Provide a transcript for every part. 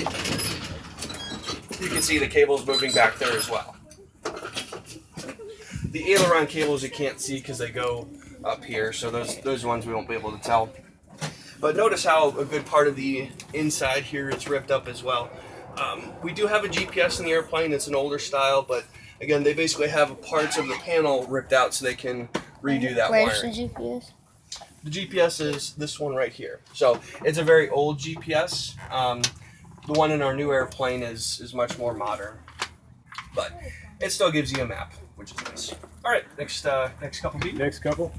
You can see the cables moving back there as well. The aileron cables you can't see because they go up here, so those ones we won't be able to tell. But notice how a good part of the inside here is ripped up as well. We do have a GPS in the airplane. It's an older style, but again, they basically have parts of the panel ripped out so they can redo that Where's wiring. the GPS? The GPS is this one right here. So it's a very old GPS. The one in our new airplane is much more modern, but it still gives you a map, which is nice. All right, next couple beat. Next couple.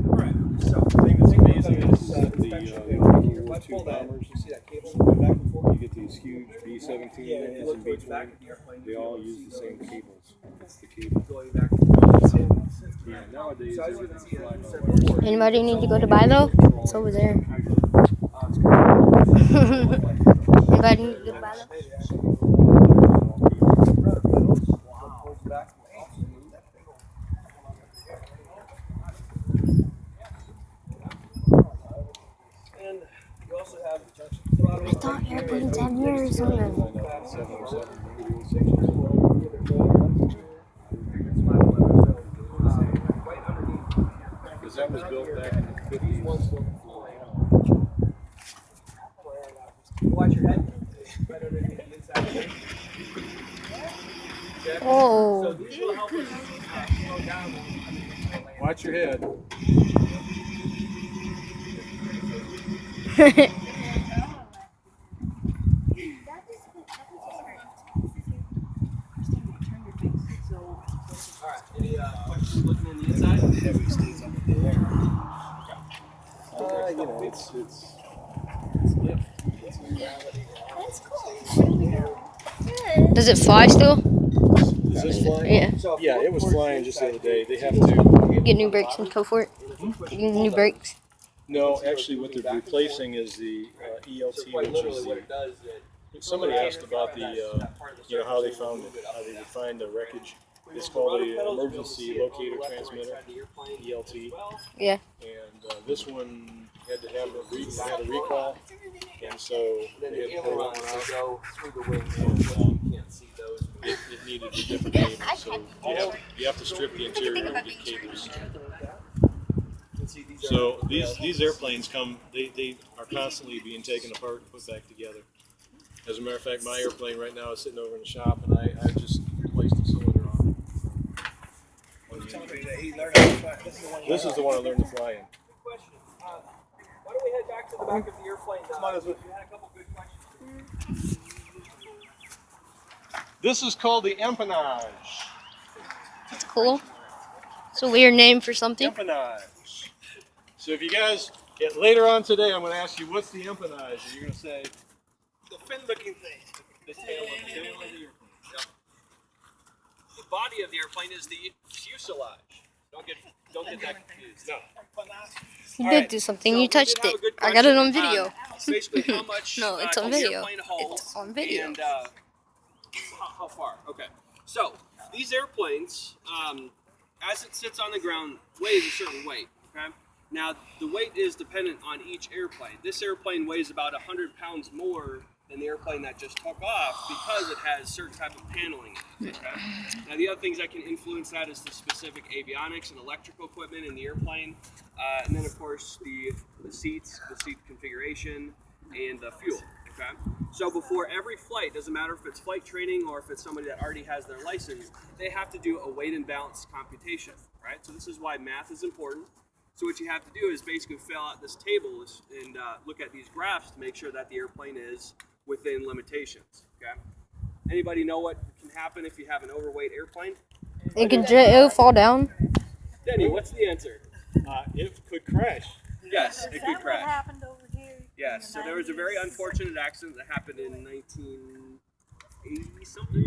Alright, so What's amazing is the let's two pull that. bombers. You see that cable going back and forth? You get these huge B-17 Yeah, engines look in towards the between. back of the airplane. They all use the same cables. It's the cable. Going back and forth. Yeah, nowadays So as you everything's can see, flying as I over. said before, Anybody need to go to buy though? It's over there. Anybody need to go to buy though? And you also have I thought airplanes had mirrors on them. 707. Because that was built back in the 50s. watch your head. Right underneath the inside. Okay? So Oh. these will help us slow down when we come into the lane. Watch your head. Alright, any questions looking in the inside? Heavy stays up in the air. You know, it's Does it fly still? Is this flying? Yeah. Yeah, it was flying just the other day. They have to. Get new brakes and go for it. Get new brakes. No, actually, what they're replacing is the ELT, which is the. Somebody asked about the, you know, how they found it, how they would find the wreckage. It's called the emergency locator transmitter, ELT, Yeah. and this one had to have had a recall, and so they had to pull that one out. It needed a different cable, so you have to strip the interior and get cables. So these airplanes come, they are constantly being taken apart and put back together. As a matter of fact, my airplane right now is sitting over in the shop, and I just replaced the cylinder on it. This is the one I learned to fly in. Question. Why don't we head back to the back of the airplane? You had a couple good questions. This is called the empennage. That's cool. It's a weird name for something. Empennage. So if you guys get later on today, I'm going to ask you what's the empennage, and you're going to say The fin-looking thing. The tail of the airplane. Yep. The body of the airplane is the fuselage. Don't get that confused. No. You did do something. You touched it. I got it on video. Basically, how much No, it's on can the video. airplane hold It's on video. And how far? Okay. So these airplanes, as it sits on the ground, weighs a certain weight. Okay. Now the weight is dependent on each airplane. This airplane weighs about 100 pounds more than the airplane that just took off because it has certain type of paneling in it. Okay? Now the other things that can influence that is the specific avionics and electrical equipment in the airplane, and then of course the seats, the seat configuration, and the fuel. Okay? So before every flight, doesn't matter if it's flight training or if it's somebody that already has their license, they have to do a weight and balance computation. Right? So this is why math is important. So what you have to do is basically fill out this table and look at these graphs to make sure that the airplane is within limitations. Okay. Anybody know what can happen if you have an overweight airplane? It'll fall down. Denny, what's the answer? it could crash. Yes, it could crash. Happened over here. Yes. So there was a very unfortunate accident that happened in 1980 something.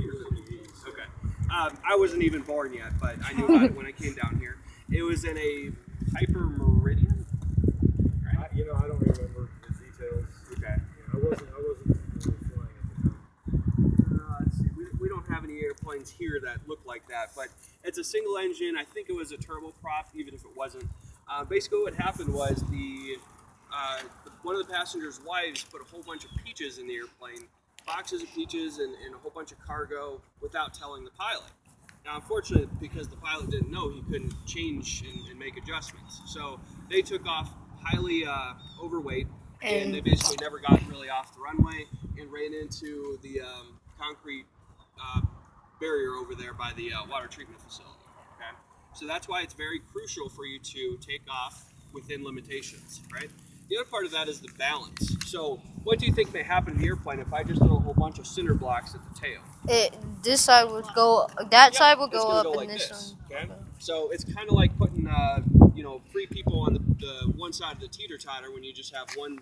Okay. I wasn't even born yet, but I knew about it when I came down here. It was in a Piper Meridian. You know, I don't remember the details. Okay. I wasn't really flying at the time. Let's see. We don't have any airplanes here that look like that, but it's a single engine. I think it was a turboprop, even if it wasn't. Basically, what happened was the one of the passengers' wives put a whole bunch of peaches in the airplane, boxes of peaches and a whole bunch of cargo without telling the pilot. Now, unfortunately, because the pilot didn't know, he couldn't change and make adjustments. So they took off highly overweight, and they basically never got really off the runway and ran into the concrete barrier over there by the water treatment facility. Okay, so that's why it's very crucial for you to take off within limitations, right? The other part of that is the balance. So what do you think may happen to the airplane if I just throw a whole bunch of cinder blocks at the tail? This side would go, that side would It's go gonna up, go and like this this, one. okay? So it's kind of like putting, three people on the one side of the teeter-totter when you just have one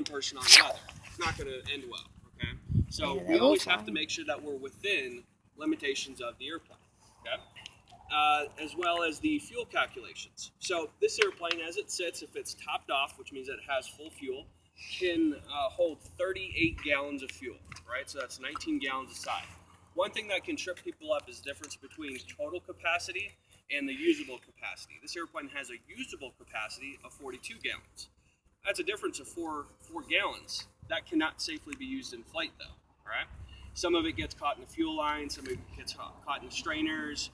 person on the other. It's not going to end well, okay? So Yeah, we that always was have to fine. make sure that we're within limitations of the airplane, okay? As well as the fuel calculations. So this airplane, as it sits, if it's topped off, which means that it has full fuel, can hold 38 gallons of fuel, right? So that's 19 gallons a side. One thing that can trip people up is the difference between total capacity and the usable capacity. This airplane has a usable capacity of 42 gallons. That's a difference of four gallons. That cannot safely be used in flight, though, all right? Some of it gets caught in the fuel line, some of it gets caught in the strainers,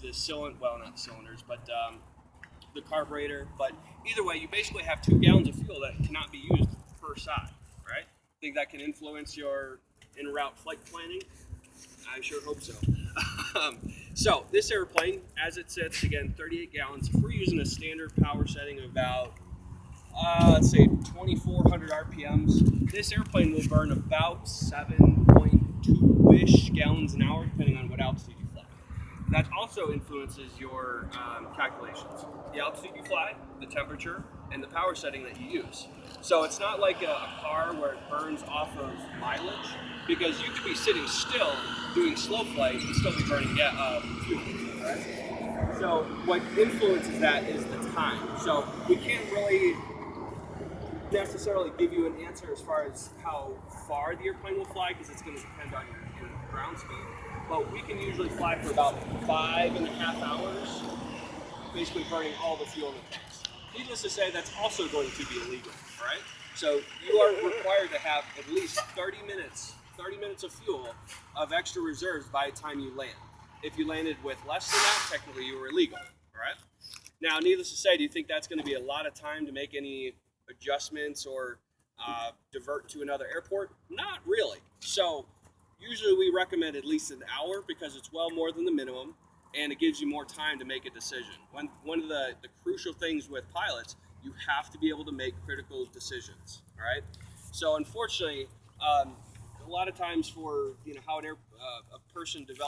the cylinder, well, not the cylinders, but the carburetor. But either way, you basically have 2 gallons of fuel that cannot be used per side, right? Think that can influence your en-route flight planning? I sure hope so. So this airplane, as it sits, again, 38 gallons. If we're using a standard power setting of about, let's say 2,400 RPMs, this airplane will burn about 7.2-ish gallons an hour, depending on what altitude you fly. That also influences your calculations. The altitude you fly, the temperature, and the power setting that you use. So it's not like a car where it burns off of mileage, because you could be sitting still doing slow flight and still be burning fuel, right? So what influences that is the time. So we can't really necessarily give you an answer as far as how far the airplane will fly, because it's going to depend on your ground speed. But we can usually fly for about 5.5 hours, basically burning all the fuel in the tanks. Needless to say, that's also going to be illegal, right? So you are required to have at least 30 minutes of fuel of extra reserves by the time you land. If you landed with less than that, technically you were illegal, all right? Now, needless to say, do you think that's going to be a lot of time to make any adjustments or divert to another airport? Not really. So usually we recommend at least an hour, because it's well more than the minimum, and it gives you more time to make a decision. One of the crucial things with pilots, you have to be able to make critical decisions, all right? So unfortunately, a lot of times for how a person develops